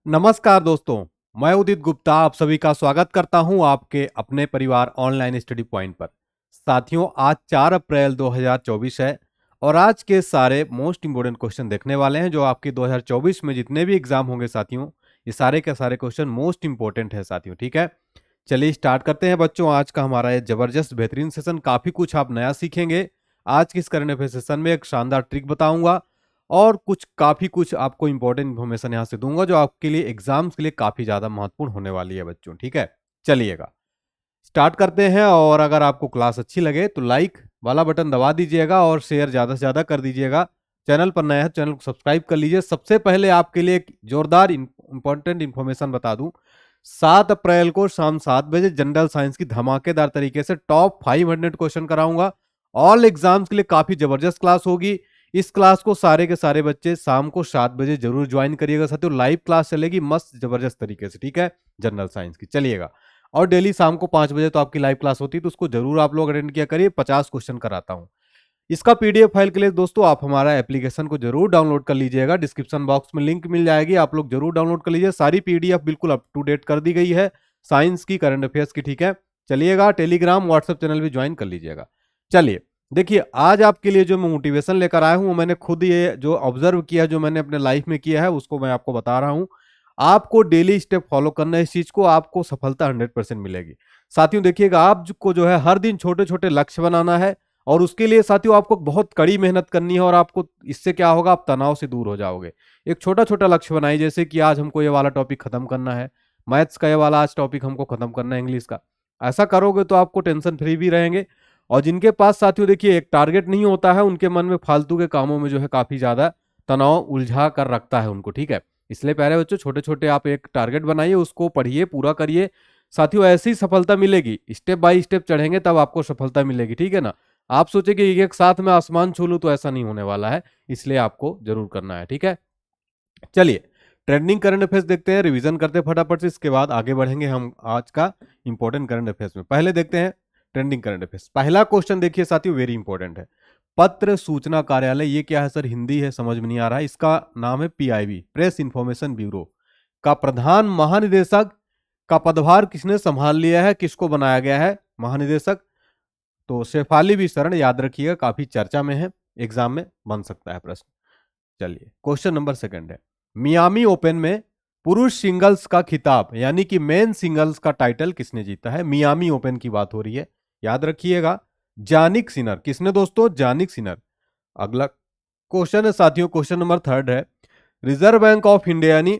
नमस्कार दोस्तों, मैं उदित गुप्ता आप सभी का स्वागत करता हूं आपके अपने परिवार ऑनलाइन स्टडी पॉइंट पर। साथियों, आज 4 अप्रैल 2024 है और आज के सारे मोस्ट इंपोर्टेंट क्वेश्चन देखने वाले हैं जो आपके 2024 में जितने भी एग्जाम होंगे साथियों, ये सारे के सारे क्वेश्चन मोस्ट इंपोर्टेंट है साथियों। ठीक है, चलिए स्टार्ट करते हैं बच्चों। आज का हमारा ये जबरदस्त बेहतरीन सेशन, काफी कुछ आप नया सीखेंगे। आज के इस करंट अफेयर सेशन में एक शानदार ट्रिक बताऊंगा और काफी कुछ आपको इंपॉर्टेंट इन्फॉर्मेशन यहाँ से दूंगा जो आपके लिए एग्जाम्स के लिए काफी ज्यादा महत्वपूर्ण होने वाली है बच्चों। ठीक है, चलिएगा स्टार्ट करते हैं। और अगर आपको क्लास अच्छी लगे तो लाइक वाला बटन दबा दीजिएगा और शेयर ज्यादा से ज्यादा कर दीजिएगा। चैनल पर नया है, चैनल को सब्सक्राइब कर लीजिए। सबसे पहले आपके लिए एक जोरदार इंपॉर्टेंट इन्फॉर्मेशन बता दूं, 7 अप्रैल को शाम 7 बजे जनरल साइंस की धमाकेदार तरीके से टॉप 500 क्वेश्चन कराऊंगा। ऑल एग्जाम्स के लिए काफी जबरदस्त क्लास होगी। इस क्लास को सारे के सारे बच्चे शाम को 7 बजे जरूर ज्वाइन करिएगा साथियों। लाइव क्लास चलेगी मस्त जबरदस्त तरीके से, ठीक है, जनरल साइंस की। चलिएगा, और डेली शाम को 5 बजे तो आपकी लाइव क्लास होती है, तो उसको जरूर आप लोग अटेंड किया करिए। 50 क्वेश्चन कराता हूं। इसका पीडीएफ फाइल के लिए दोस्तों आप हमारा एप्लीकेशन को जरूर डाउनलोड कर लीजिएगा। डिस्क्रिप्शन बॉक्स में लिंक मिल जाएगी, आप लोग जरूर डाउनलोड कर लीजिए। सारी पीडीएफ बिल्कुल अप टू डेट कर दी गई है, साइंस की, करंट अफेयर्स की। ठीक है, चलिएगा, टेलीग्राम व्हाट्सएप चैनल भी ज्वाइन कर लीजिएगा। चलिए देखिए, आज आपके लिए जो मैं मोटिवेशन लेकर आया हूं वो मैंने खुद ये जो ऑब्जर्व किया, जो मैंने अपने लाइफ में किया है, उसको मैं आपको बता रहा हूं। आपको डेली स्टेप फॉलो करना है इस चीज को, आपको सफलता 100% मिलेगी। साथियों देखिएगा, आपको जो है हर दिन छोटे छोटे लक्ष्य बनाना है और उसके लिए साथियों आपको बहुत कड़ी मेहनत करनी है। और आपको इससे क्या होगा, आप तनाव से दूर हो जाओगे। एक छोटा छोटा लक्ष्य बनाइए, जैसे कि आज हमको ये वाला टॉपिक खत्म करना है, मैथ्स का ये वाला आज टॉपिक हमको खत्म करना है, इंग्लिश का। ऐसा करोगे तो आपको टेंशन फ्री भी रहेंगे। और जिनके पास साथियों देखिए एक टारगेट नहीं होता है, उनके मन में फालतू के कामों में जो है काफी ज्यादा तनाव उलझा कर रखता है उनको। ठीक है, इसलिए प्यारे बच्चों, छोटे छोटे आप एक टारगेट बनाइए, उसको पढ़िए, पूरा करिए। साथियों ऐसी ही सफलता मिलेगी, स्टेप बाय स्टेप चढ़ेंगे तब आपको सफलता मिलेगी। ठीक है ना, आप सोचे कि एक साथ में आसमान छू लूं, तो ऐसा नहीं होने वाला है, इसलिए आपको जरूर करना है। ठीक है, चलिए ट्रेंडिंग करंट अफेयर्स देखते हैं, रिवीजन करते हैं फटाफट से, इसके बाद आगे बढ़ेंगे हम आज का इंपॉर्टेंट करंट अफेयर्स में। पहले देखते हैं ट्रेंडिंग करंट अफेयर्स। पहला क्वेश्चन देखिए साथियों, वेरी इंपॉर्टेंट है। पत्र सूचना कार्यालय, ये क्या है सर? हिंदी है, समझ में नहीं आ रहा है। इसका नाम है पीआईबी, प्रेस इंफॉर्मेशन ब्यूरो का प्रधान महानिदेशक का पदभार किसने संभाल लिया है, किसको बनाया गया है महानिदेशक? तो शेफाली भी शरण, याद रखिएगा, काफी चर्चा में है, एग्जाम में बन सकता है प्रश्न। चलिए क्वेश्चन नंबर सेकंड है, मियामी ओपन में पुरुष सिंगल्स का खिताब यानी कि मेन सिंगल्स का टाइटल किसने जीता है? मियामी ओपन की बात हो रही है, याद रखिएगा, जानिक सिनर। किसने दोस्तों? जानिक सिनर। अगला क्वेश्चन है साथियों, क्वेश्चन नंबर थर्ड है, रिजर्व बैंक ऑफ इंडिया यानी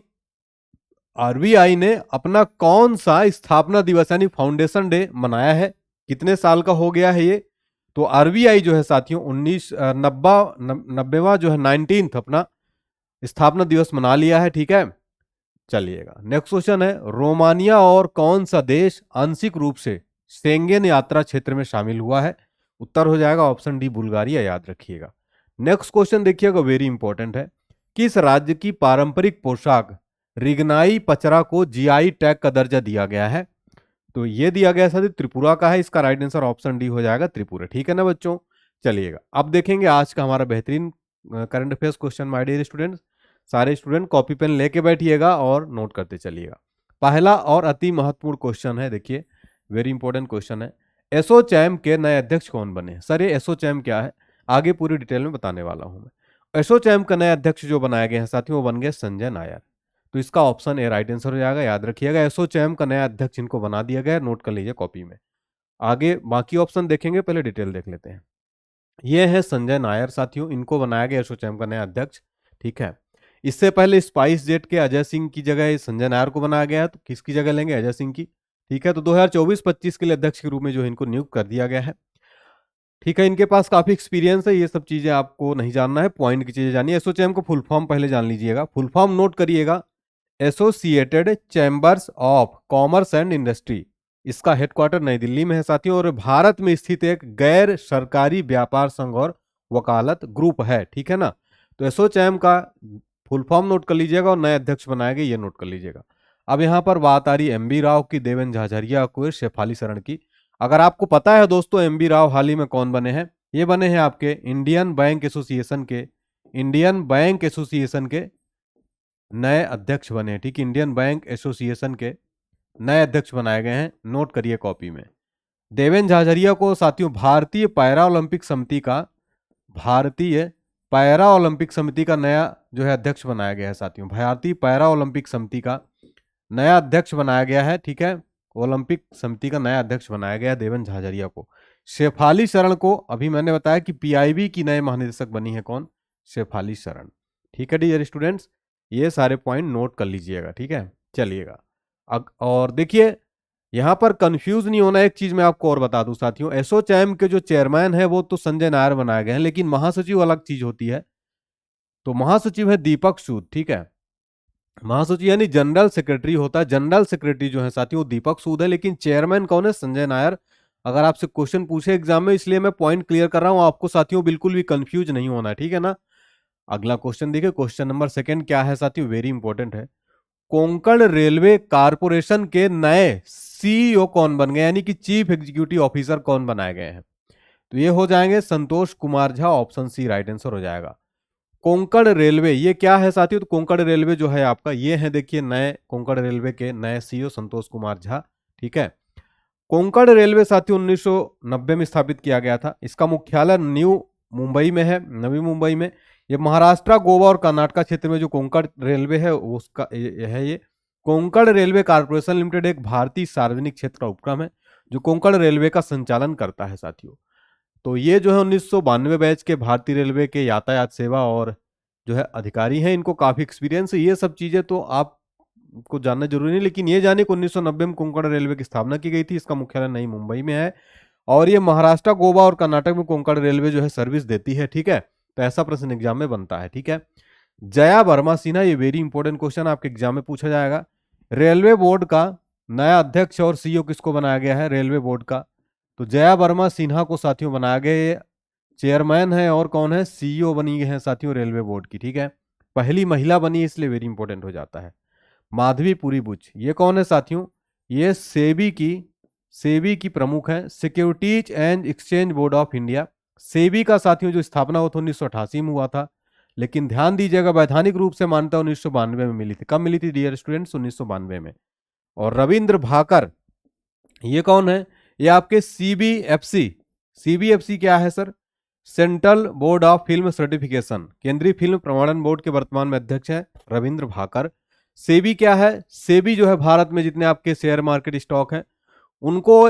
आरबीआई ने अपना कौन सा स्थापना दिवस यानी फाउंडेशन डे मनाया है? कितने साल का हो गया है ये? तो आरबीआई जो है साथियों 1990वां जो है 19th अपना स्थापना दिवस मना लिया है। ठीक है, चलिएगा नेक्स्ट क्वेश्चन है, रोमानिया और कौन सा देश आंशिक रूप से शेंगेन यात्रा क्षेत्र में शामिल हुआ है? उत्तर हो जाएगा ऑप्शन डी, बुल्गारिया, याद रखिएगा। नेक्स्ट क्वेश्चन देखिएगा, वेरी इंपॉर्टेंट है, किस राज्य की पारंपरिक पोशाक रिगनाई पचरा को जीआई टैग का दर्जा दिया गया है? तो ये दिया गया साथी त्रिपुरा का है। इसका राइट आंसर ऑप्शन डी हो जाएगा, त्रिपुरा। ठीक है ना बच्चों, चलिएगा अब देखेंगे आज का हमारा बेहतरीन current affairs question. My dear students, सारे स्टूडेंट कॉपी पेन लेके बैठिएगा और नोट करते चलिएगा। पहला और अति महत्वपूर्ण क्वेश्चन है, देखिए वेरी इंपॉर्टेंट क्वेश्चन है, एसोचैम के नए अध्यक्ष कौन बने? सर ये एसोचैम क्या है, आगे पूरी डिटेल में बताने वाला हूं मैं। एसोचैम का नए अध्यक्ष जो बनाए गए हैं साथियों, वो बन गए संजय नायर। तो इसका ऑप्शन ए राइट आंसर हो जाएगा, याद रखिएगा। एसोचैम का नया अध्यक्ष इनको बना दिया गया, नोट कर लीजिए कॉपी में। आगे बाकी ऑप्शन देखेंगे, पहले डिटेल देख लेते हैं। ये है संजय नायर साथियों, इनको बनाया गया एसोचैम का नया अध्यक्ष। ठीक है, इससे पहले स्पाइस जेट के अजय सिंह की जगह संजय नायर को बनाया गया है, तो किसकी जगह लेंगे? अजय सिंह की। ठीक है, तो 2024-25 के लिए अध्यक्ष के रूप में जो इनको नियुक्त कर दिया गया है। ठीक है, इनके पास काफी एक्सपीरियंस है, ये सब चीजें आपको नहीं जानना है, पॉइंट की चीजें जानिए। एसोचैम को फुल फॉर्म पहले जान लीजिएगा, फुल फॉर्म नोट करिएगा, associated chambers of commerce and industry. इसका हेडक्वार्टर नई दिल्ली में है साथियों, और भारत में स्थित एक गैर सरकारी व्यापार संघ और वकालत ग्रुप है। ठीक है ना, तो एसोचैम का फुल फॉर्म नोट कर लीजिएगा और नए अध्यक्ष बनाए गए, ये नोट कर लीजिएगा। अब यहां पर बात आ रही है एमबी राव की, देवेंद्र झाझरिया को, शेफाली शरण की। अगर आपको पता है दोस्तों एमबी राव हाल ही में कौन बने हैं, ये बने हैं आपके इंडियन बैंक एसोसिएशन के नए अध्यक्ष बने हैं, ठीक, इंडियन बैंक एसोसिएशन के नए अध्यक्ष बनाए गए हैं, नोट करिए कॉपी में। देवेन झाझरिया को साथियों भारतीय पैरा ओलंपिक समिति का, भारतीय पैरा ओलंपिक समिति का नया जो है अध्यक्ष बनाया गया है साथियों। भारतीय पैरा ओलंपिक समिति का नया अध्यक्ष बनाया गया है, ठीक है, ओलंपिक समिति का नया अध्यक्ष बनाया गया है देवेन झाझरिया को। शेफाली शरण को अभी मैंने बताया कि पीआईबी की नए महानिदेशक बनी है, कौन, शेफाली शरण, ठीक है डियर स्टूडेंट्स, ये सारे पॉइंट नोट कर लीजिएगा, ठीक है। चलिएगा और देखिए यहां पर कंफ्यूज नहीं होना, एक चीज मैं आपको और बता दूं साथियों, एसोचैम के जो चेयरमैन है वो तो संजय नायर बनाए गए हैं, लेकिन महासचिव अलग चीज होती है। तो महासचिव है दीपक सूद, ठीक है, महासचिव यानी जनरल सेक्रेटरी होता है, जनरल सेक्रेटरी जो है साथियों दीपक सूद है, लेकिन चेयरमैन कौन है, संजय नायर। अगर आपसे क्वेश्चन पूछे एग्जाम में, इसलिए मैं पॉइंट क्लियर कर रहा हूं आपको साथियों, बिल्कुल भी कंफ्यूज नहीं होना है, ठीक है ना। अगला क्वेश्चन देखिए, क्वेश्चन नंबर 2 क्या है साथियों, वेरी इंपॉर्टेंट है। कोंकण रेलवे कारपोरेशन के नए सीईओ कौन बन गए, यानी कि चीफ एग्जीक्यूटिव ऑफिसर कौन बनाए गए हैं। तो ये हो जाएंगे Santosh Kumar Jha, option C right answer हो जाएगा। कोंकण रेलवे ये क्या है साथियों, तो कोंकण रेलवे जो है आपका ये है, देखिए नए कोंकण रेलवे के नए सीईओ संतोष कुमार झा, ठीक है। कोंकण रेलवे साथियों 1990 में स्थापित किया गया था। इसका मुख्यालय न्यू मुंबई में है, नवी मुंबई में। ये महाराष्ट्र, गोवा और कर्नाटक क्षेत्र में जो कोंकण रेलवे है उसका ये है। ये कोंकण रेलवे कारपोरेशन लिमिटेड एक भारतीय सार्वजनिक क्षेत्र का उपक्रम है जो कोंकण रेलवे का संचालन करता है साथियों। तो ये जो है 1992 बैच के भारतीय रेलवे के यातायात सेवा और जो है अधिकारी हैं, इनको काफी एक्सपीरियंस है। ये सब चीजें तो आपको जानना जरूरी नहीं, लेकिन ये जाने कि 1990 में कोंकण रेलवे की स्थापना की गई थी। इसका मुख्यालय नई मुंबई में है और ये महाराष्ट्र, गोवा और कर्नाटक में कोंकण रेलवे जो है सर्विस देती है, ठीक है। तो ऐसा प्रश्न एग्जाम में बनता है, ठीक है। जया वर्मा सिन्हा, ये वेरी इंपॉर्टेंट क्वेश्चन आपके एग्जाम में पूछा जाएगा। रेलवे बोर्ड का नया अध्यक्ष और सीईओ किसको बनाया गया है, रेलवे बोर्ड का, तो जया वर्मा सिन्हा को साथियों बनाया गया, चेयरमैन है और कौन है, सीईओ बनी है साथियों रेलवे बोर्ड की, ठीक है। पहली महिला बनी, इसलिए वेरी इंपॉर्टेंट हो जाता है। माधवी पुरी बुच, ये कौन है साथियों, ये सेबी की प्रमुख है, securities and exchange board of India. SEBI का साथियों जो स्थापना हुआ था 1988 में हुआ था, लेकिन ध्यान दीजिएगा वैधानिक रूप से मान्यता 1992 में मिली थी। कब मिली थी डियर स्टूडेंट्स, 1992 में। और रविंद्र भाकर, ये कौन है, ये आपके सीबीएफसी क्या है sir, central board of film certification, केंद्रीय फिल्म प्रमाणन बोर्ड के वर्तमान में अध्यक्ष है रविंद्र भाकर। सेबी क्या है, सेबी जो है भारत में जितने आपके शेयर मार्केट स्टॉक हैं उनको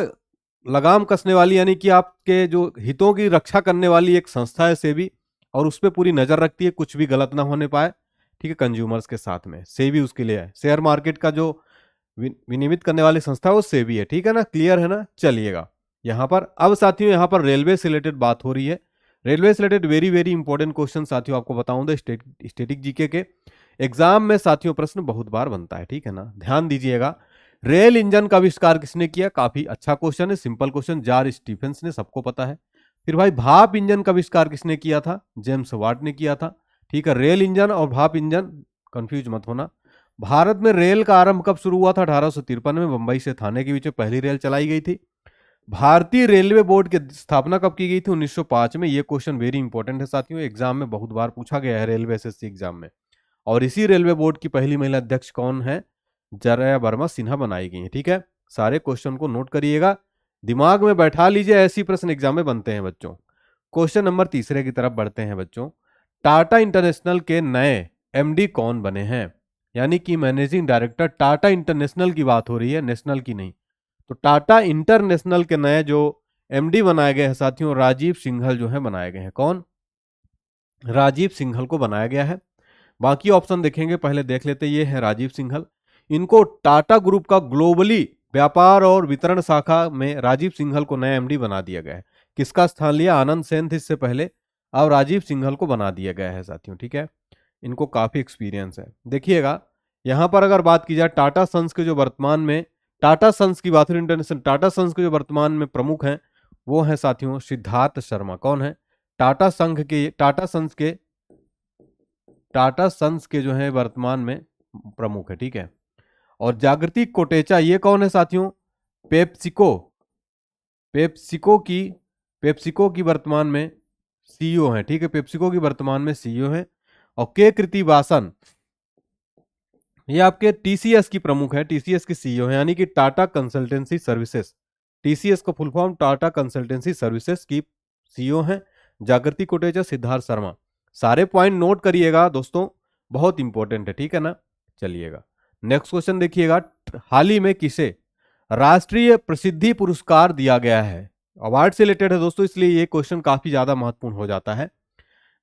लगाम कसने वाली, यानी कि आपके जो हितों की रक्षा करने वाली एक संस्था है सेबी, और उस पर पूरी नजर रखती है, कुछ भी गलत ना होने पाए, ठीक है, कंज्यूमर्स के साथ में। सेबी उसके लिए है, शेयर मार्केट का जो विनियमित करने वाली संस्था है वो सेबी है, ठीक है ना, क्लियर है ना। चलिएगा यहां पर अब साथियों, यहां पर रेलवे से रिलेटेड बात हो रही है। रेलवे से related very very important question साथियों आपको बताऊंगा, स्टेटिक जीके के एग्जाम में साथियों प्रश्न बहुत बार बनता है, ठीक है ना, ध्यान दीजिएगा। रेल इंजन का आविष्कार किसने किया, काफी अच्छा क्वेश्चन है, सिंपल क्वेश्चन, जार स्टीफेंस ने, सबको पता है। फिर भाई भाप इंजन का आविष्कार किसने किया था, जेम्स वाट ने किया था, ठीक है। रेल इंजन और भाप इंजन कंफ्यूज मत होना। भारत में रेल का आरंभ कब शुरू हुआ था, 1853 में बंबई से थाने के बीच में पहली रेल चलाई गई थी। भारतीय रेलवे बोर्ड की स्थापना कब की गई थी, 1905 में। यह क्वेश्चन वेरी इंपॉर्टेंट है साथियों, एग्जाम में बहुत बार पूछा गया है, रेलवे एसएससी एग्जाम में। और इसी रेलवे बोर्ड की पहली महिला अध्यक्ष कौन है, जया वर्मा सिन्हा बनाई गई है, ठीक है। सारे क्वेश्चन को नोट करिएगा, दिमाग में बैठा लीजिए, ऐसी प्रश्न एग्जाम में बनते हैं बच्चों। क्वेश्चन नंबर 3 की तरफ बढ़ते हैं बच्चों। टाटा इंटरनेशनल के नए एमडी कौन बने हैं, यानी कि मैनेजिंग डायरेक्टर, टाटा इंटरनेशनल की बात हो रही है, नेशनल की नहीं। तो टाटा इंटरनेशनल के नए जो एमडी बनाए गए हैं साथियों, राजीव सिंघल जो है बनाए गए हैं। कौन, राजीव सिंघल को बनाया गया है। बाकी ऑप्शन देखेंगे, पहले देख लेते, ये है राजीव सिंघल। इनको टाटा ग्रुप का ग्लोबली व्यापार और वितरण शाखा में राजीव सिंघल को नया एमडी बना दिया गया है। किसका स्थान लिया, आनंद सेन थे इससे पहले, अब राजीव सिंघल को बना दिया गया है साथियों, ठीक है। इनको काफी एक्सपीरियंस है। देखिएगा यहां पर अगर बात की जाए टाटा सन्स के जो वर्तमान में, टाटा सन्स की बात, इंटरनेशनल टाटा सन्स के जो वर्तमान में प्रमुख हैं वो हैं साथियों सिद्धार्थ शर्मा। कौन है, टाटा सन्स के जो है वर्तमान में प्रमुख है, ठीक है। और जागृति कोटेचा, ये कौन है साथियों, पेप्सिको की वर्तमान में सीईओ है, ठीक है, पेप्सिको की वर्तमान में सीईओ है। और के कृति वासन, ये आपके टीसीएस की प्रमुख है, टीसीएस की सीईओ है, यानी कि टाटा कंसल्टेंसी सर्विसेज। टीसीएस का full form Tata consultancy services की सीईओ हैं जागृति कोटेचा सिद्धार्थ शर्मा। सारे पॉइंट नोट करिएगा दोस्तों, बहुत इंपॉर्टेंट है, ठीक है ना। चलिएगा नेक्स्ट क्वेश्चन देखिएगा, हाल ही में किसे राष्ट्रीय प्रसिद्धि पुरस्कार दिया गया है? अवार्ड से रिलेटेड है दोस्तों, इसलिए ये क्वेश्चन काफी ज्यादा महत्वपूर्ण हो जाता है।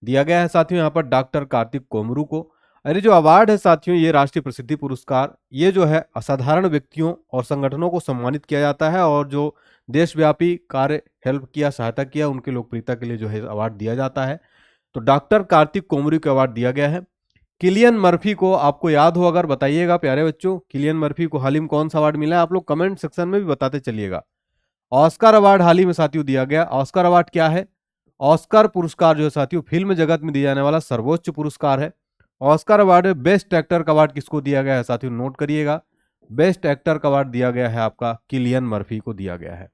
दिया गया है साथियों यहाँ पर डॉक्टर कार्तिक कोमरू को। अरे जो अवार्ड है साथियों, ये राष्ट्रीय प्रसिद्धि पुरस्कार, ये जो है असाधारण व्यक्तियों और संगठनों को सम्मानित किया जाता है, और जो देशव्यापी कार्य हेल्प किया, सहायता किया, उनकी लोकप्रियता के लिए जो है अवार्ड दिया जाता है। तो डॉक्टर कार्तिक कोमरू को अवार्ड दिया गया है। किलियन मर्फी को आपको याद हो अगर बताइएगा प्यारे बच्चों, किलियन मर्फी को हाल ही में कौन सा अवार्ड मिला है? आप लोग कमेंट सेक्शन में भी बताते चलिएगा। ऑस्कर अवार्ड हाल ही में साथियों दिया गया। ऑस्कर अवार्ड क्या है? ऑस्कर पुरस्कार जो है साथियों फिल्म जगत में दिया जाने वाला सर्वोच्च पुरस्कार है। ऑस्कर अवार्ड में बेस्ट एक्टर का अवार्ड किसको दिया गया है साथियों? नोट करिएगा, बेस्ट एक्टर का अवार्ड दिया गया है आपका किलियन मर्फी को दिया गया है।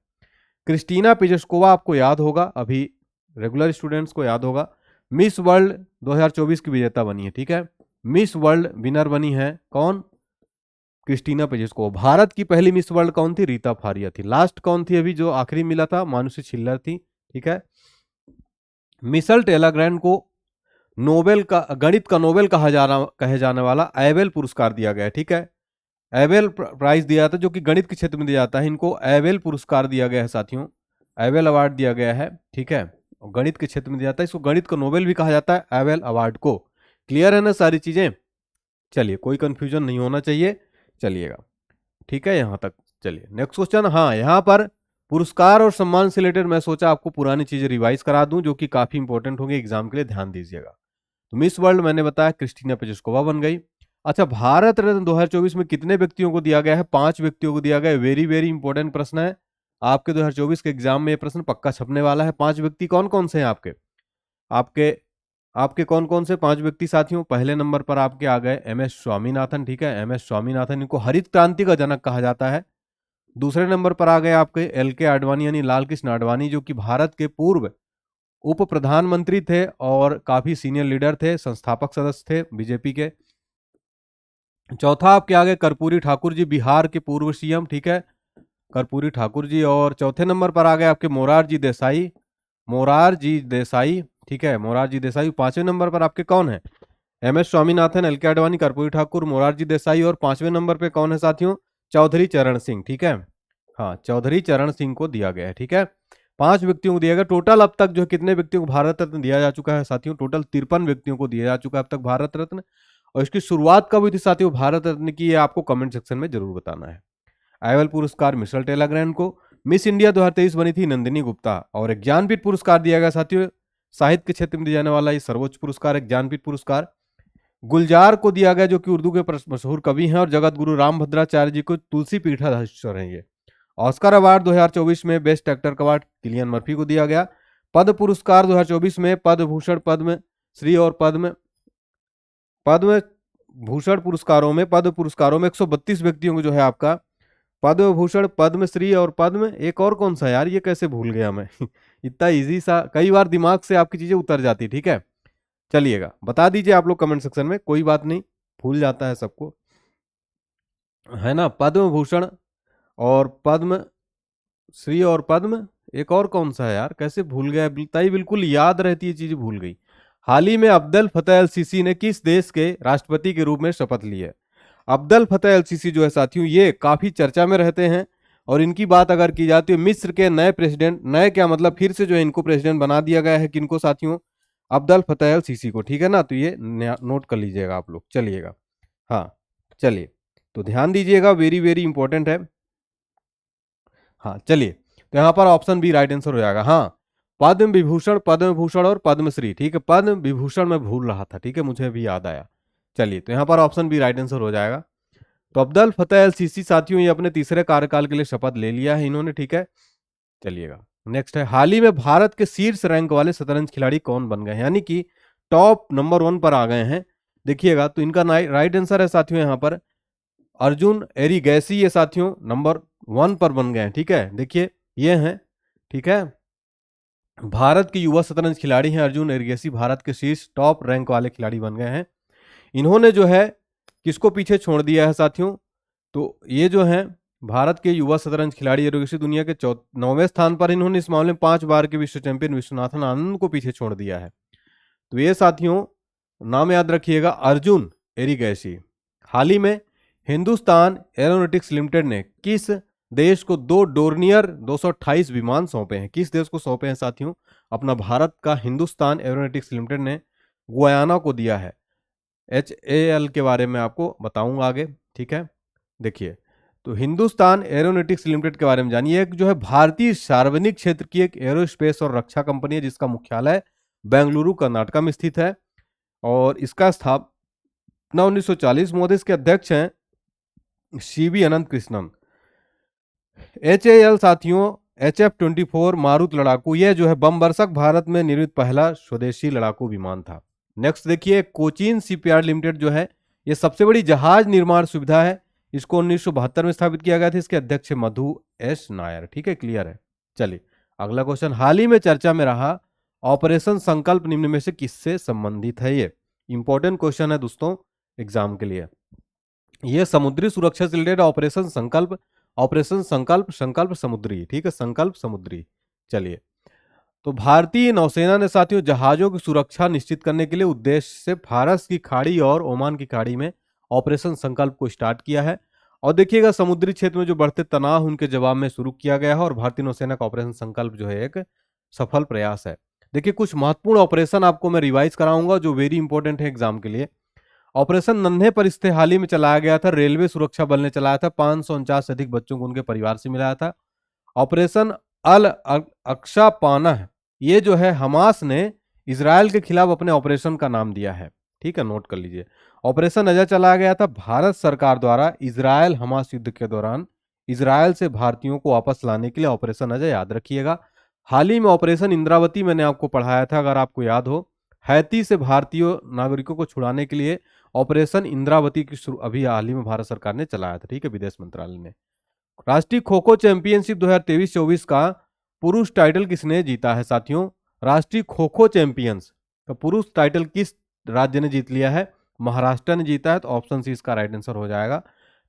क्रिस्टीना पिजेस्कोवा आपको याद होगा, अभी रेगुलर स्टूडेंट्स को याद होगा, मिस वर्ल्ड 2024 की विजेता बनी है, ठीक है। मिस वर्ल्ड विनर बनी है कौन? क्रिस्टीना पेजेस्कोवा। भारत की पहली मिस वर्ल्ड कौन थी? रीता फारिया थी। लास्ट कौन थी अभी जो आखिरी मिला था? मानुषी छिल्लर थी, ठीक है। मिशेल टेलरग्रैंड को नोबेल का गणित का नोबेल कहे जाने वाला एबेल पुरस्कार दिया गया है, ठीक है। एबेल प्राइज दिया जाता है जो कि गणित के क्षेत्र में दिया जाता है, इनको एबेल पुरस्कार दिया गया है साथियों, एबेल अवार्ड दिया गया है, ठीक है। और गणित के क्षेत्र में दिया जाता है, इसको गणित का नोबेल भी कहा जाता है, एबेल अवार्ड को। क्लियर है ना सारी चीजें? चलिए कोई कंफ्यूजन नहीं होना चाहिए, चलिएगा ठीक है यहां तक। चलिए नेक्स्ट क्वेश्चन। हाँ, यहाँ पर पुरस्कार और सम्मान से रिलेटेड मैं सोचा आपको पुरानी चीजें रिवाइज करा दूं जो कि काफी इंपॉर्टेंट होंगे एग्जाम के लिए, ध्यान दीजिएगा। तो मिस वर्ल्ड मैंने बताया क्रिस्टीना पेजेस्कोवा बन गई। अच्छा, भारत रत्न 2024 में कितने व्यक्तियों को दिया गया है? 5 व्यक्तियों को दिया गया है। वेरी वेरी इंपॉर्टेंट प्रश्न है, आपके 2024 के एग्जाम में ये प्रश्न पक्का छपने वाला है। 5 व्यक्ति कौन कौन से हैं आपके? आपके आपके कौन कौन से 5 व्यक्ति साथियों? पहले नंबर पर आपके आ गए एम एस स्वामीनाथन, ठीक है। एम एस स्वामीनाथन, इनको हरित क्रांति का जनक कहा जाता है। दूसरे नंबर पर आ गए आपके एल के आडवाणी यानी लाल कृष्ण आडवाणी, जो कि भारत के पूर्व उप प्रधानमंत्री थे और काफी सीनियर लीडर थे, संस्थापक सदस्य थे बीजेपी के। चौथा आपके आगे कर्पूरी ठाकुर जी, बिहार के पूर्व सीएम, ठीक है, कर्पूरी ठाकुर जी। और चौथे नंबर पर आ गए आपके मोरारजी देसाई, मोरारजी देसाई, ठीक है, मोरारजी देसाई। पांचवें नंबर पर आपके कौन है? एम एस स्वामीनाथन, एल के आडवाणी, कर्पूरी ठाकुर, मोरारजी देसाई। और पांचवें नंबर पे कौन है साथियों? चौधरी चरण सिंह, ठीक है। हाँ, चौधरी चरण सिंह को दिया गया है, ठीक है। 5 व्यक्तियों को दिया गया। टोटल अब तक जो है कितने व्यक्तियों को भारत रत्न दिया जा चुका है साथियों? टोटल 53 व्यक्तियों को दिया जा चुका है अब तक भारत रत्न। और इसकी शुरुआत कब हुई थी साथियों भारत रत्न की? ये आपको कमेंट सेक्शन में जरूर बताना है। एबेल पुरस्कार मिशेल टेलरग्रैंड को। मिस इंडिया 2023 बनी थी नंदिनी गुप्ता। और एक ज्ञानपीठ पुरस्कार दिया गया साथियों, साहित्य के क्षेत्र में दिया जाने वाला ये सर्वोच्च पुरस्कार एक ज्ञानपीठ पुरस्कार गुलजार को दिया गया, जो कि उर्दू के मशहूर कवि हैं और जगत गुरु रामभद्राचार्य जी को तुलसी पीठाधीश्वर हैं ये। ऑस्कर अवार्ड 2024 में बेस्ट एक्टर का अवार्ड किलियन मर्फी को दिया गया। पद्म पुरस्कार 2024 में पद्म भूषण, पद्म श्री और पद्म भूषण पुरस्कारों में 132 व्यक्तियों को जो है आपका पद्म भूषण, पद्म श्री और पद्म एक और कौन सा यार, ये कैसे भूल गया मैं इतना इजी सा, कई बार दिमाग से आपकी चीजें उतर जाती, ठीक है। चलिएगा बता दीजिए आप लोग कमेंट सेक्शन में, कोई बात नहीं, भूल जाता है सबको, है ना। पद्म भूषण और पद्म श्री और पद्म एक और कौन सा है यार, कैसे भूल गया? बताइए, बिल्कुल याद रहती है चीजें भूल गई। हाल ही में अब्दुल फतेह अल सीसी ने किस देश के राष्ट्रपति के रूप में शपथ ली है? अब्दुल फतेह अल सीसी जो है साथियों ये काफी चर्चा में रहते हैं, और इनकी बात अगर की जाती है मिस्र के नए प्रेसिडेंट, नए क्या मतलब फिर से जो है इनको प्रेसिडेंट बना दिया गया है, किनको साथियों? अब्दुल फतेह अल सीसी को, ठीक है ना। तो ये नोट कर लीजिएगा आप लोग, चलिएगा। हाँ चलिए, तो ध्यान दीजिएगा, वेरी वेरी इंपॉर्टेंट है। हाँ चलिए, तो यहाँ पर ऑप्शन बी राइट आंसर हो जाएगा। हाँ, पद्म विभूषण और पद्मश्री, ठीक है। पद्म विभूषण मैं भूल रहा था, ठीक है, मुझे भी याद आया। चलिए, तो यहाँ पर ऑप्शन बी राइट आंसर हो जाएगा। तो अब्दुल फतेह अल सीसी साथियों ये अपने तीसरे कार्यकाल के लिए शपथ ले लिया है इन्होंने, ठीक है। चलिएगा नेक्स्ट है, हाल ही में भारत के शीर्ष रैंक वाले शतरंज खिलाड़ी कौन बन गए, यानी कि टॉप नंबर 1 पर आ गए हैं। देखिएगा, तो इनका राइट आंसर है साथियों यहाँ पर अर्जुन एरिगैसी, ये साथियों नंबर 1 पर बन गए हैं, ठीक है। देखिए ये हैं, ठीक है, भारत के युवा शतरंज खिलाड़ी हैं अर्जुन एरिगैसी, भारत के शीर्ष टॉप रैंक वाले खिलाड़ी बन गए हैं। इन्होंने जो है किसको पीछे छोड़ दिया है साथियों? तो ये जो है भारत के युवा शतरंज खिलाड़ी एरोगेसी दुनिया के 9वें स्थान पर, इन्होंने इस मामले में 5 बार के विश्व चैंपियन विश्वनाथन आनंद को पीछे छोड़ दिया है। तो ये साथियों नाम याद रखिएगा, अर्जुन एरिगैसी। हाल ही में हिंदुस्तान एरोनॉटिक्स लिमिटेड ने किस देश को 2 डोर्नियर 228 विमान सौंपे हैं? किस देश को सौंपे हैं साथियों? अपना भारत का हिंदुस्तान एरोनॉटिक्स लिमिटेड ने गुयाना को दिया है। HAL के बारे में आपको बताऊंगा आगे, ठीक है। देखिए, तो हिंदुस्तान एरोनॉटिक्स लिमिटेड के बारे में जानिए। एक जो है भारतीय सार्वजनिक क्षेत्र की एक एरोस्पेस और रक्षा कंपनी है जिसका मुख्यालय बेंगलुरु कर्नाटक में स्थित है और इसका स्थापना 1940 में। इसके अध्यक्ष हैं CB अनंत कृष्णन। HAL साथियों HF-24 मारुत लड़ाकू, यह जो है बम वर्षक भारत में निर्मित पहला स्वदेशी लड़ाकू विमान था। नेक्स्ट देखिए, कोचीन शिपयार्ड लिमिटेड जो है ये सबसे बड़ी जहाज निर्माण सुविधा है। इसको 1972 में स्थापित किया गया था। इसके अध्यक्ष मधु S नायर। ठीक है, क्लियर है। चलिए अगला क्वेश्चन, हाल ही में चर्चा में रहा ऑपरेशन संकल्प निम्न में से किससे संबंधित है? ये इंपॉर्टेंट क्वेश्चन है दोस्तों एग्जाम के लिए। ये समुद्री सुरक्षा से रिलेटेड ऑपरेशन संकल्प, संकल्प समुद्री, ठीक है, संकल्प समुद्री। चलिए, तो भारतीय नौसेना ने साथियों जहाजों की सुरक्षा निश्चित करने के लिए उद्देश्य से फारस की खाड़ी और ओमान की खाड़ी में ऑपरेशन संकल्प को स्टार्ट किया है। और देखिएगा समुद्री क्षेत्र में जो बढ़ते तनाव उनके जवाब में शुरू किया गया है और भारतीय नौसेना का ऑपरेशन संकल्प जो है एक सफल प्रयास है। देखिए, कुछ महत्वपूर्ण ऑपरेशन आपको मैं रिवाइज कराऊंगा जो वेरी इंपॉर्टेंट है एग्जाम के लिए। ऑपरेशन नन्हे परिस्थिति हाल ही में चलाया गया था, रेलवे सुरक्षा बल ने चलाया था, 549 से अधिक बच्चों को उनके परिवार से मिलाया था। ऑपरेशन अल अक्सा पाना, ये जो है हमास ने इजराइल के खिलाफ अपने ऑपरेशन का नाम दिया है। ठीक है, नोट कर लीजिए। ऑपरेशन अजय चलाया गया था भारत सरकार द्वारा इजराइल हमास युद्ध के दौरान इजराइल से भारतीयों को वापस लाने के लिए ऑपरेशन अजय, याद रखिएगा। हाल ही में ऑपरेशन इंद्रावती मैंने आपको पढ़ाया था, अगर आपको याद हो। हैती से भारतीय नागरिकों को छुड़ाने के लिए ऑपरेशन इंद्रावती की अभी हाल ही में भारत सरकार ने चलाया था। ठीक है, विदेश मंत्रालय ने। राष्ट्रीय खो खो चैंपियनशिप 2023-24 का पुरुष टाइटल किसने जीता है साथियों? राष्ट्रीय खो खो चैंपियंस का पुरुष टाइटल किस राज्य ने जीत लिया है? महाराष्ट्र ने जीता है। तो ऑप्शन सी इसका राइट आंसर हो जाएगा।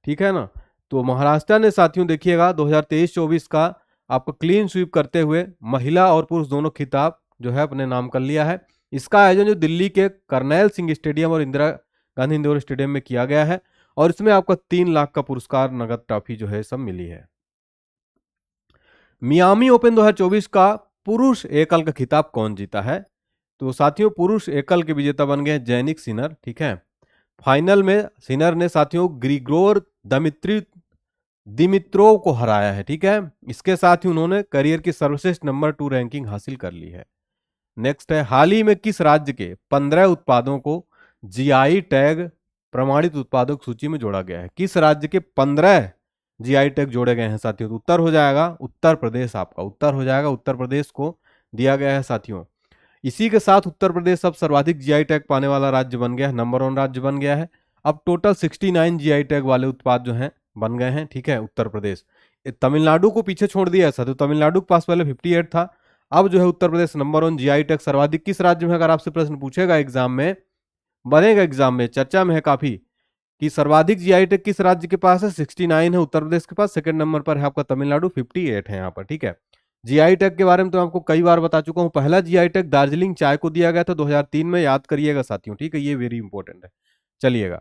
ठीक है ना, तो महाराष्ट्र ने साथियों देखिएगा 2023-24 का आपको क्लीन स्वीप करते हुए महिला और पुरुष दोनों खिताब जो है अपने नाम कर लिया है। इसका आयोजन जो दिल्ली के करनैल सिंह स्टेडियम और इंदिरा गांधी इंडोर स्टेडियम में किया गया है और इसमें आपको 3 लाख का पुरस्कार नगद ट्रॉफी जो है सब मिली है। मियामी ओपन 2024 का पुरुष एकल का खिताब कौन जीता है? तो साथियों पुरुष एकल के विजेता बन गए जैनिक सिनर। ठीक है, फाइनल में सिनर ने साथियों ग्रिगोर दिमित्रोव को हराया है। ठीक है, इसके साथ ही उन्होंने करियर की सर्वश्रेष्ठ नंबर 2 रैंकिंग हासिल कर ली है। नेक्स्ट है, हाल ही में किस राज्य के 15 उत्पादों को GI टैग प्रमाणित उत्पादों की सूची में जोड़ा गया है? किस राज्य के 15 GI टैग जोड़े गए हैं साथियों? तो उत्तर हो जाएगा उत्तर प्रदेश। आपका उत्तर हो जाएगा उत्तर प्रदेश को दिया गया है साथियों। इसी के साथ उत्तर प्रदेश अब सर्वाधिक GI टैग पाने वाला राज्य बन गया है, नंबर 1 राज्य बन गया है। अब टोटल 69 GI टैग वाले उत्पाद जो हैं बन गए हैं। ठीक है, उत्तर प्रदेश तमिलनाडु को पीछे छोड़ दिया है साथियों। तमिलनाडु के पास पहले 58 था, अब जो है Uttar Pradesh number 1 GI tag सर्वाधिक किस राज्य में? अगर आपसे प्रश्न पूछेगा एग्जाम में, बनेगा एग्जाम में, चर्चा में है काफी कि सर्वाधिक GI टैग किस राज्य के पास है? 69 है उत्तर प्रदेश के पास, सेकंड नंबर पर है आपका तमिलनाडु, 58 है यहाँ पर। ठीक है, GI टैग के बारे में तो आपको कई बार बता चुका हूँ। पहला GI टैग दार्जिलिंग चाय को दिया गया था 2003 में, याद करिएगा साथियों। ठीक है, ये वेरी इंपॉर्टेंट है। चलिएगा,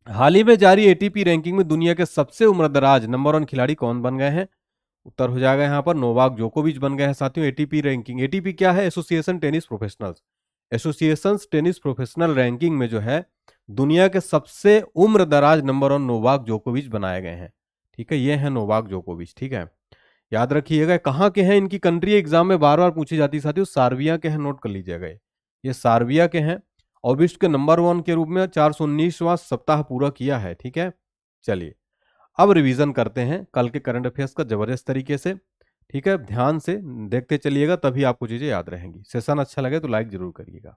हाल ही में जारी ATP रैंकिंग में दुनिया के सबसे उम्रदराज नंबर 1 खिलाड़ी कौन बन गए हैं? उत्तर हो जाएगा यहाँ पर नोवाक जोकोविच बन गए हैं साथियों। ATP रैंकिंग, ATP क्या है? Association tennis professionals, association tennis professional ranking में जो है दुनिया के सबसे उम्रदराज नंबर 1 नोवाक जोकोविच बनाए गए हैं। ठीक है, ये है नोवाक जोकोविच। ठीक है, याद रखिएगा कहाँ के हैं, इनकी कंट्री एग्जाम में बार बार पूछी जाती है साथियों। सार्बिया के हैं, नोट कर लीजिएगा। ये सार्बिया के हैं और विश्व के नंबर 1 के रूप में 419वां सप्ताह पूरा किया है। ठीक है, चलिए अब रिवीजन करते हैं कल के करंट अफेयर्स का जबरदस्त तरीके से। ठीक है, ध्यान से देखते चलिएगा तभी आपको चीजें याद रहेंगी। सेशन अच्छा लगे तो लाइक जरूर करिएगा।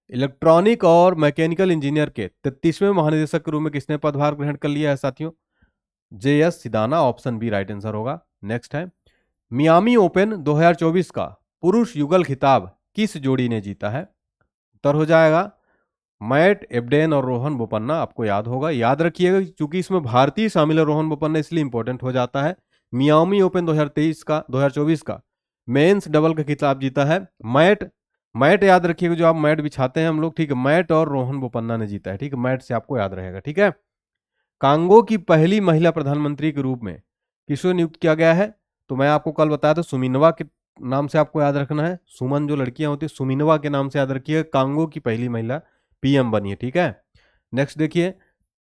इलेक्ट्रॉनिक और मैकेनिकल इंजीनियर के 33वें महानिदेशक के रूप में किसने पदभार ग्रहण कर लिया है साथियों? JS Sidana, option B right answer होगा। नेक्स्ट है, मियामी ओपन 2024 का पुरुष युगल खिताब किस जोड़ी ने जीता है? उत्तर हो जाएगा मैट एब्डेन और रोहन बोपन्ना आपको याद होगा, याद रखिएगा क्योंकि इसमें भारतीय शामिल है रोहन बोपन्ना, इसलिए इंपॉर्टेंट हो जाता है। मियामी ओपन 2024 का मेंस डबल का खिताब जीता है मैट। मैट याद रखिएगा, जो आप मैट बिछाते हैं हम लोग, ठीक है, मैट और रोहन बोपन्ना ने जीता है, ठीक है, मैट से आपको याद रहेगा, ठीक है। कांगो की पहली महिला प्रधानमंत्री के रूप में किसको नियुक्त किया गया है? तो मैं आपको कल बताया था, सुमिनवा के नाम से आपको याद रखना है। सुमन जो लड़कियां होती है सुमिनवा के नाम से याद रखिए, कांगो की पहली महिला पीएम बनी है, ठीक है। नेक्स्ट देखिए,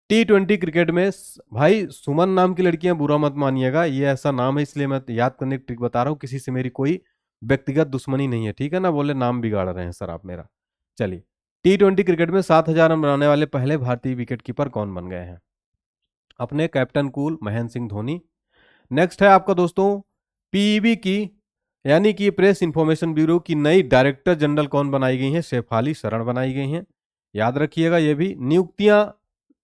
T20 क्रिकेट में भाई सुमन नाम की लड़कियां बुरा मत मानिएगा, ये ऐसा नाम है इसलिए मैं याद करने की ट्रिक बता रहा हूँ, किसी से मेरी कोई व्यक्तिगत दुश्मनी नहीं है, ठीक है ना, बोले नाम बिगाड़ रहे हैं सर आप मेरा। चलिए, T20 क्रिकेट में 7,000 रन बनाने वाले पहले भारतीय विकेट कीपर कौन बन गए हैं? अपने captain cool Mahendra Singh Dhoni. Next है आपका दोस्तों, पीईबी की यानी कि प्रेस इंफॉर्मेशन ब्यूरो की नई डायरेक्टर जनरल कौन बनाई गई हैं? शेफाली शरण बनाई गई हैं, याद रखिएगा, ये भी नियुक्तियां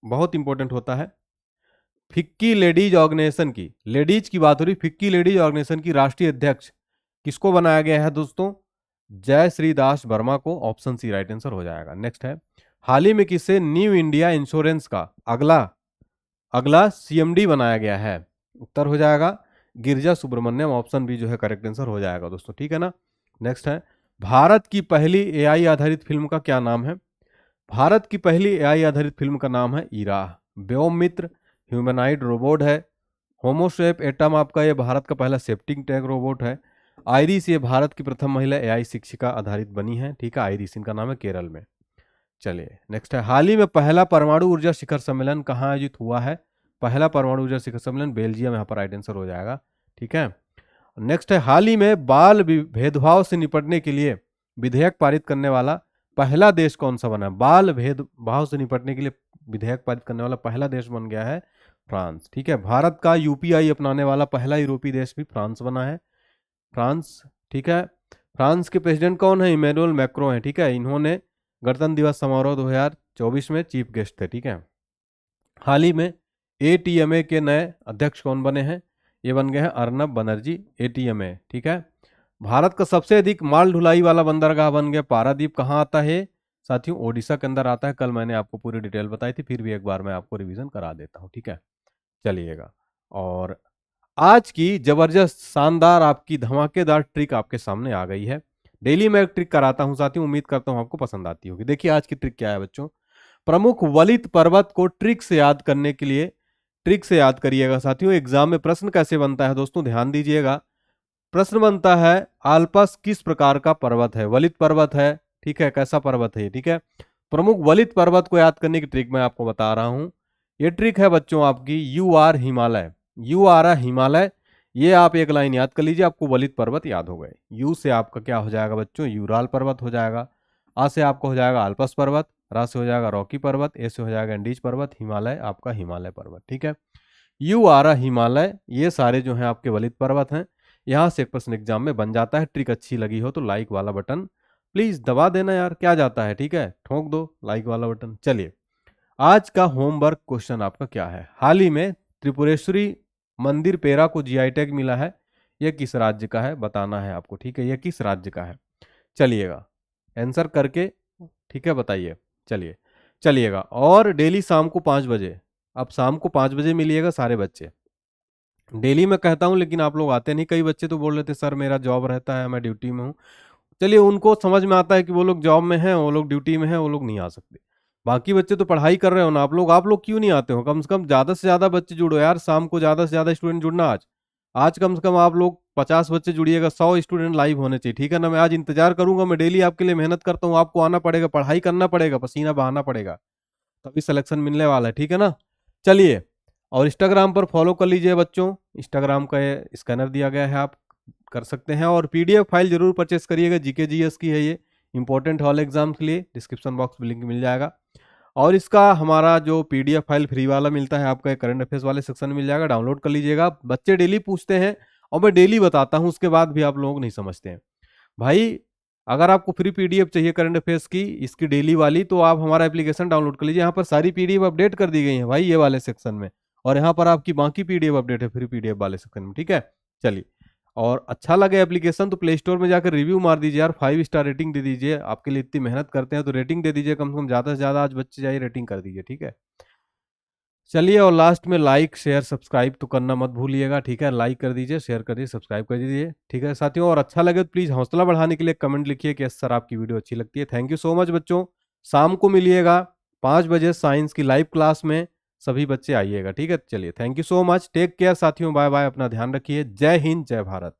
बहुत इंपॉर्टेंट होता है। फिक्की लेडीज ऑर्गेनाइजेशन की, लेडीज की बात हो रही, फिक्की लेडीज ऑर्गेनाइजेशन की राष्ट्रीय अध्यक्ष किसको बनाया गया है दोस्तों? जय श्री दास वर्मा को, ऑप्शन सी राइट आंसर हो जाएगा। नेक्स्ट है, हाल ही में किसे न्यू इंडिया इंश्योरेंस का अगला अगला सीएमडी बनाया गया है? उत्तर हो जाएगा गिरिजा सुब्रमण्यम, ऑप्शन बी जो है करेक्ट आंसर हो जाएगा दोस्तों, ठीक है ना। नेक्स्ट है, भारत की पहली एआई आधारित फिल्म का क्या नाम है? भारत की पहली एआई आधारित फिल्म का नाम है इरा। व्योममित्र ह्यूमनाइड रोबोट है। होमोशेप एटम आपका ये भारत का पहला सेप्टिक टैग रोबोट है। आइरिस ये भारत की प्रथम महिला एआई शिक्षिका आधारित बनी है, ठीक है, आइरिस इनका नाम है, केरल में। चलिए नेक्स्ट है, हाल ही में पहला परमाणु ऊर्जा शिखर सम्मेलन कहाँ आयोजित हुआ है? पहला परमाणु ऊर्जा शिखर सम्मेलन बेल्जियम, यहाँ पर राइट आंसर हो जाएगा, ठीक है। नेक्स्ट है, हाल ही में बाल भेदभाव से निपटने के लिए विधेयक पारित करने वाला पहला देश कौन सा बना? बाल भेदभाव से निपटने के लिए विधेयक पारित करने वाला पहला देश बन गया है फ्रांस, ठीक है। भारत का यूपीआई अपनाने वाला पहला यूरोपीय देश भी फ्रांस बना है, फ्रांस, ठीक है। फ्रांस के प्रेसिडेंट कौन है? इमैनुअल मैक्रो है, ठीक है, इन्होंने गणतंत्र दिवस समारोह 2024 में चीफ गेस्ट थे, ठीक है। हाल ही में एटीएमए के नए अध्यक्ष कौन बने हैं? ये बन गए हैं अर्नब बनर्जी, एटीएमए, ठीक है। भारत का सबसे अधिक माल ढुलाई वाला बंदरगाह बन गया पारादीप, कहाँ आता है साथियों? ओडिशा के अंदर आता है। कल मैंने आपको पूरी डिटेल बताई थी, फिर भी एक बार मैं आपको रिवीजन करा देता हूँ, ठीक है। चलिएगा, और आज की जबरदस्त शानदार आपकी धमाकेदार ट्रिक आपके सामने आ गई है। डेली मैं एक ट्रिक कराता हूं साथियों, उम्मीद करता हूं आपको पसंद आती होगी। देखिए आज की ट्रिक क्या है बच्चों, प्रमुख वलित पर्वत को ट्रिक से याद करने के लिए ट्रिक से याद करिएगा साथियों। एग्जाम में प्रश्न कैसे बनता है दोस्तों, ध्यान दीजिएगा। प्रश्न बनता है, आल्पस किस प्रकार का पर्वत है? वलित पर्वत है, ठीक है, कैसा पर्वत है ये, ठीक है। प्रमुख वलित पर्वत को याद करने की ट्रिक मैं आपको बता रहा हूं। ये ट्रिक है बच्चों आपकी you are Himalaya, you are Himalaya, ये आप एक लाइन याद कर लीजिए, आपको वलित पर्वत याद हो गए। यू से आपका क्या हो जाएगा बच्चों? यूराल पर्वत हो जाएगा। आ से आपका हो जाएगा आल्पस पर्वत, रा से हो जाएगा रॉकी पर्वत, ए से हो जाएगा एंडीज पर्वत, हिमालय आपका हिमालय पर्वत, ठीक है। यू आर हिमालय, ये सारे जो हैं आपके वलित पर्वत हैं। यहाँ से एक प्रश्न एग्जाम में बन जाता है। ट्रिक अच्छी लगी हो तो लाइक वाला बटन प्लीज दबा देना यार, क्या जाता है, ठीक है, ठोक दो लाइक वाला बटन। चलिए, आज का होमवर्क क्वेश्चन आपका क्या है? हाल ही में त्रिपुरेश्वरी मंदिर पेरा को जीआई टैग मिला है, यह किस राज्य का है बताना है आपको, ठीक है, यह किस राज्य का है? चलिएगा आंसर करके, ठीक है, बताइए। चलिए चलिएगा, और डेली शाम को 5 बजे, अब शाम को 5 बजे मिलिएगा सारे बच्चे। डेली मैं कहता हूं लेकिन आप लोग आते नहीं, कई बच्चे तो बोल रहे थे सर मेरा जॉब रहता है, मैं ड्यूटी में हूं। चलिए, उनको समझ में आता है कि वो लोग जॉब में हैं, वो लोग ड्यूटी में हैं, वो लोग नहीं आ सकते। बाकी बच्चे तो पढ़ाई कर रहे हो ना, आप लोग क्यों नहीं आते हो? कम से कम ज्यादा से ज्यादा बच्चे जुड़ो यार, शाम को ज्यादा से ज्यादा स्टूडेंट जुड़ना। आज आज कम से कम आप लोग 50 बच्चे जुड़िएगा, 100 स्टूडेंट लाइव होने चाहिए, ठीक है ना। मैं आज इंतजार करूंगा, मैं डेली आपके लिए मेहनत करता हूँ, आपको आना पड़ेगा, पढ़ाई करना पड़ेगा, पसीना बहाना पड़ेगा, तभी सिलेक्शन मिलने वाला है, ठीक है ना। चलिए, और इंस्टाग्राम पर फॉलो कर लीजिए बच्चों, इंस्टाग्राम का स्कैनर दिया गया है, आप कर सकते हैं। और पीडीएफ फाइल जरूर परचेस करिएगा, जीके जीएस की है, ये इंपॉर्टेंट हॉल एग्जाम के लिए, डिस्क्रिप्शन बॉक्स में लिंक मिल जाएगा। और इसका हमारा जो पीडीएफ फाइल फ्री वाला मिलता है आपका, करंट अफेयर्स वाले सेक्शन में मिल जाएगा, डाउनलोड कर लीजिएगा। बच्चे डेली पूछते हैं और मैं डेली बताता हूं, उसके बाद भी आप लोग नहीं समझते हैं भाई। अगर आपको फ्री पीडीएफ चाहिए करंट अफेयर्स की, इसकी डेली वाली, तो आप हमारा एप्लीकेशन डाउनलोड कर लीजिए। यहाँ पर सारी पीडीएफ अपडेट कर दी गई है भाई ये वाले सेक्शन में, और यहाँ पर आपकी बाकी पीडीएफ अपडेट है फ्री पीडीएफ वाले सेक्शन में, ठीक है। चलिए, और अच्छा लगे एप्लीकेशन तो प्ले स्टोर में जाकर रिव्यू मार दीजिए यार, 5 स्टार रेटिंग दे दीजिए। आपके लिए इतनी मेहनत करते हैं तो रेटिंग दे दीजिए कम से कम, ज़्यादा से ज़्यादा आज बच्चे जाइए रेटिंग कर दीजिए, ठीक है। चलिए, और लास्ट में लाइक शेयर सब्सक्राइब तो करना मत भूलिएगा, ठीक है। लाइक कर दीजिए, शेयर कर दीजिए, सब्सक्राइब कर दीजिए, ठीक है साथियों। और अच्छा लगे तो प्लीज़ हौसला बढ़ाने के लिए कमेंट लिखिए कि यस सर आपकी वीडियो अच्छी लगती है। थैंक यू सो मच बच्चों। शाम को मिलिएगा 5 बजे साइंस की लाइव क्लास में, सभी बच्चे आइएगा, ठीक है। चलिए, thank you so much, take care साथियों, बाय बाय, अपना ध्यान रखिए। जय हिंद, जय भारत।